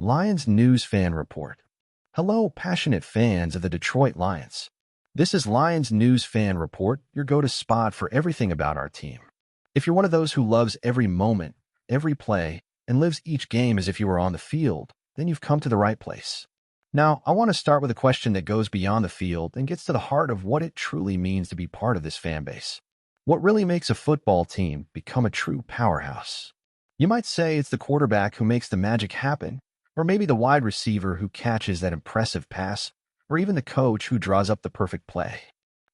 Lions News Fan Report. Hello, passionate fans of the Detroit Lions. This is Lions News Fan Report, your go-to spot for everything about our team. If you're one of those who loves every moment, every play, and lives each game as if you were on the field, then you've come to the right place. Now, I want to start with a question that goes beyond the field and gets to the heart of what it truly means to be part of this fan base. What really makes a football team become a true powerhouse? You might say it's the quarterback who makes the magic happen, or maybe the wide receiver who catches that impressive pass, or even the coach who draws up the perfect play.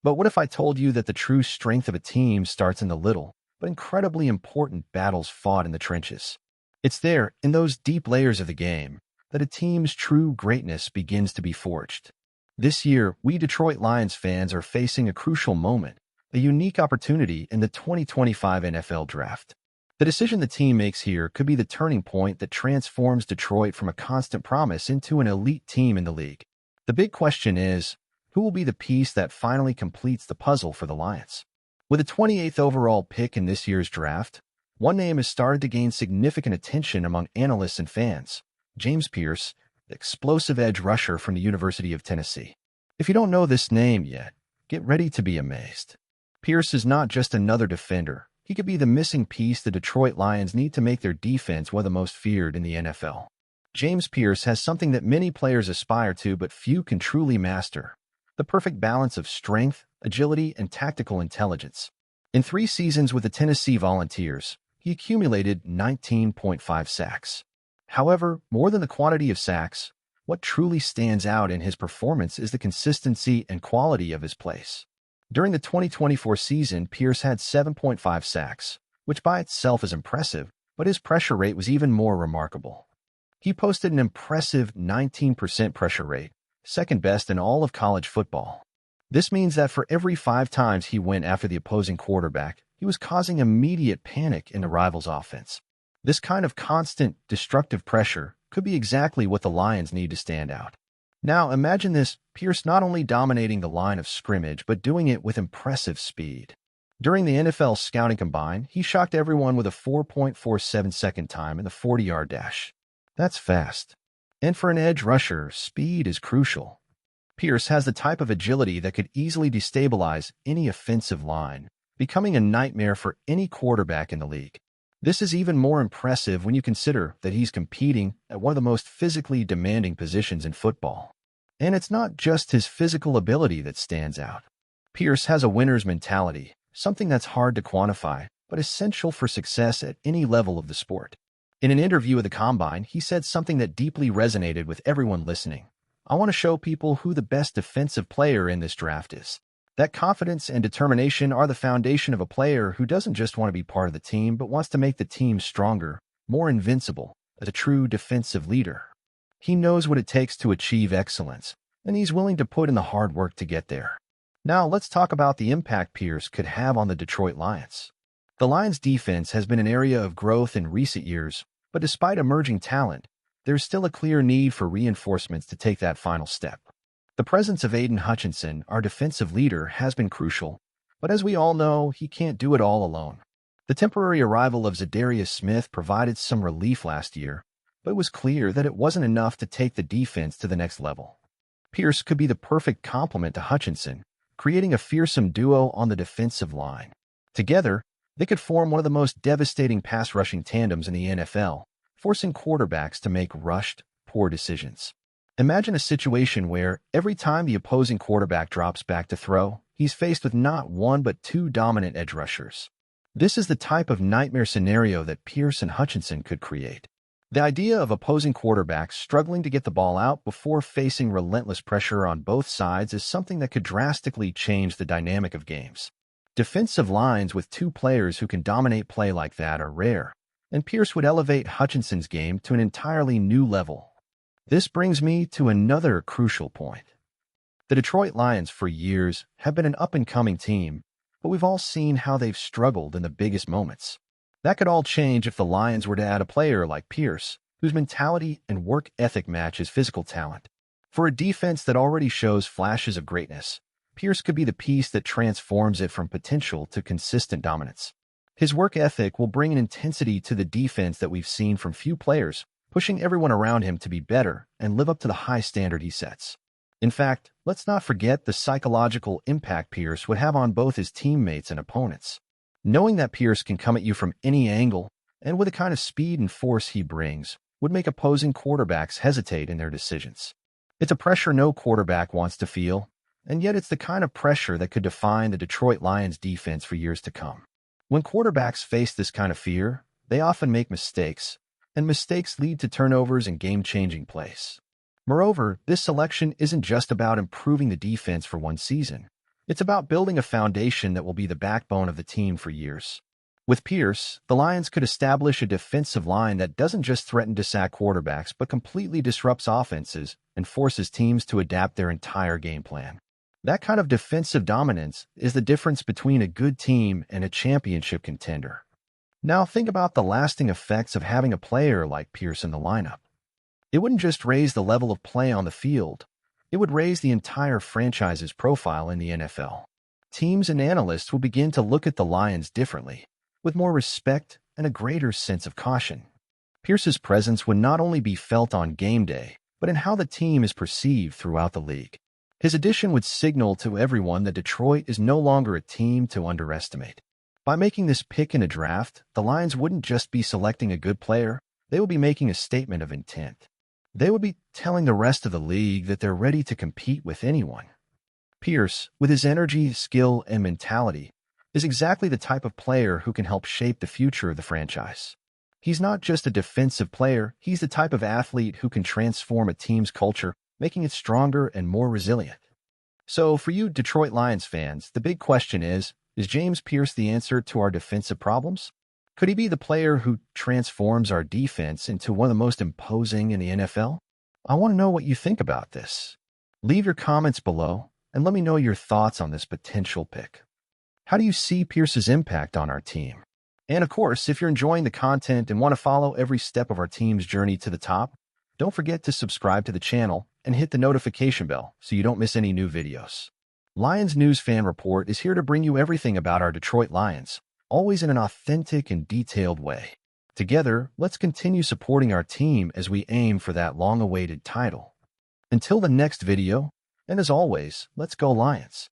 But what if I told you that the true strength of a team starts in the little, but incredibly important battles fought in the trenches? It's there, in those deep layers of the game, that a team's true greatness begins to be forged. This year, we Detroit Lions fans are facing a crucial moment, a unique opportunity in the 2025 NFL Draft. The decision the team makes here could be the turning point that transforms Detroit from a constant promise into an elite team in the league. The big question is, who will be the piece that finally completes the puzzle for the Lions? With the 28th overall pick in this year's draft, one name has started to gain significant attention among analysts and fans: James Pierce, the explosive edge rusher from the University of Tennessee. If you don't know this name yet, get ready to be amazed. Pierce is not just another defender. He could be the missing piece the Detroit Lions need to make their defense one of the most feared in the NFL. James Pierce has something that many players aspire to but few can truly master: the perfect balance of strength, agility, and tactical intelligence. In 3 seasons with the Tennessee Volunteers, he accumulated 19.5 sacks. However, more than the quantity of sacks, what truly stands out in his performance is the consistency and quality of his plays. During the 2024 season, Pierce had 7.5 sacks, which by itself is impressive, but his pressure rate was even more remarkable. He posted an impressive 19% pressure rate, second best in all of college football. This means that for every 5 times he went after the opposing quarterback, he was causing immediate panic in the rival's offense. This kind of constant, destructive pressure could be exactly what the Lions need to stand out. Now imagine this: Pierce not only dominating the line of scrimmage, but doing it with impressive speed. During the NFL Scouting Combine, he shocked everyone with a 4.47 second time in the 40-yard dash. That's fast. And for an edge rusher, speed is crucial. Pierce has the type of agility that could easily destabilize any offensive line, becoming a nightmare for any quarterback in the league. This is even more impressive when you consider that he's competing at one of the most physically demanding positions in football. And it's not just his physical ability that stands out. Pierce has a winner's mentality, something that's hard to quantify, but essential for success at any level of the sport. In an interview at the Combine, he said something that deeply resonated with everyone listening: "I want to show people who the best defensive player in this draft is." That confidence and determination are the foundation of a player who doesn't just want to be part of the team, but wants to make the team stronger, more invincible, as a true defensive leader. He knows what it takes to achieve excellence, and he's willing to put in the hard work to get there. Now, let's talk about the impact Pierce could have on the Detroit Lions. The Lions' defense has been an area of growth in recent years, but despite emerging talent, there's still a clear need for reinforcements to take that final step. The presence of Aiden Hutchinson, our defensive leader, has been crucial, but as we all know, he can't do it all alone. The temporary arrival of Zadarius Smith provided some relief last year, but it was clear that it wasn't enough to take the defense to the next level. Pierce could be the perfect complement to Hutchinson, creating a fearsome duo on the defensive line. Together, they could form one of the most devastating pass-rushing tandems in the NFL, forcing quarterbacks to make rushed, poor decisions. Imagine a situation where, every time the opposing quarterback drops back to throw, he's faced with not one but 2 dominant edge rushers. This is the type of nightmare scenario that Pierce and Hutchinson could create. The idea of opposing quarterbacks struggling to get the ball out before facing relentless pressure on both sides is something that could drastically change the dynamic of games. Defensive lines with 2 players who can dominate play like that are rare, and Pierce would elevate Hutchinson's game to an entirely new level. This brings me to another crucial point. The Detroit Lions for years have been an up-and-coming team, but we've all seen how they've struggled in the biggest moments. That could all change if the Lions were to add a player like Pierce, whose mentality and work ethic match his physical talent. For a defense that already shows flashes of greatness, Pierce could be the piece that transforms it from potential to consistent dominance. His work ethic will bring an intensity to the defense that we've seen from few players, pushing everyone around him to be better and live up to the high standard he sets. In fact, let's not forget the psychological impact Pierce would have on both his teammates and opponents. Knowing that Pierce can come at you from any angle, and with the kind of speed and force he brings, would make opposing quarterbacks hesitate in their decisions. It's a pressure no quarterback wants to feel, and yet it's the kind of pressure that could define the Detroit Lions defense for years to come. When quarterbacks face this kind of fear, they often make mistakes, and mistakes lead to turnovers and game-changing plays. Moreover, this selection isn't just about improving the defense for one season. It's about building a foundation that will be the backbone of the team for years. With Pierce, the Lions could establish a defensive line that doesn't just threaten to sack quarterbacks but completely disrupts offenses and forces teams to adapt their entire game plan. That kind of defensive dominance is the difference between a good team and a championship contender. Now think about the lasting effects of having a player like Pierce in the lineup. It wouldn't just raise the level of play on the field, it would raise the entire franchise's profile in the NFL. Teams and analysts will begin to look at the Lions differently, with more respect and a greater sense of caution. Pierce's presence would not only be felt on game day, but in how the team is perceived throughout the league. His addition would signal to everyone that Detroit is no longer a team to underestimate. By making this pick in a draft, the Lions wouldn't just be selecting a good player, they would be making a statement of intent. They would be telling the rest of the league that they're ready to compete with anyone. Pierce, with his energy, skill, and mentality, is exactly the type of player who can help shape the future of the franchise. He's not just a defensive player, he's the type of athlete who can transform a team's culture, making it stronger and more resilient. So for you Detroit Lions fans, the big question is James Pierce the answer to our defensive problems? Could he be the player who transforms our defense into one of the most imposing in the NFL? I want to know what you think about this. Leave your comments below and let me know your thoughts on this potential pick. How do you see Pierce's impact on our team? And of course, if you're enjoying the content and want to follow every step of our team's journey to the top, don't forget to subscribe to the channel and hit the notification bell so you don't miss any new videos. Lions News Fan Report is here to bring you everything about our Detroit Lions, always in an authentic and detailed way. Together, let's continue supporting our team as we aim for that long-awaited title. Until the next video, and as always, let's go Lions!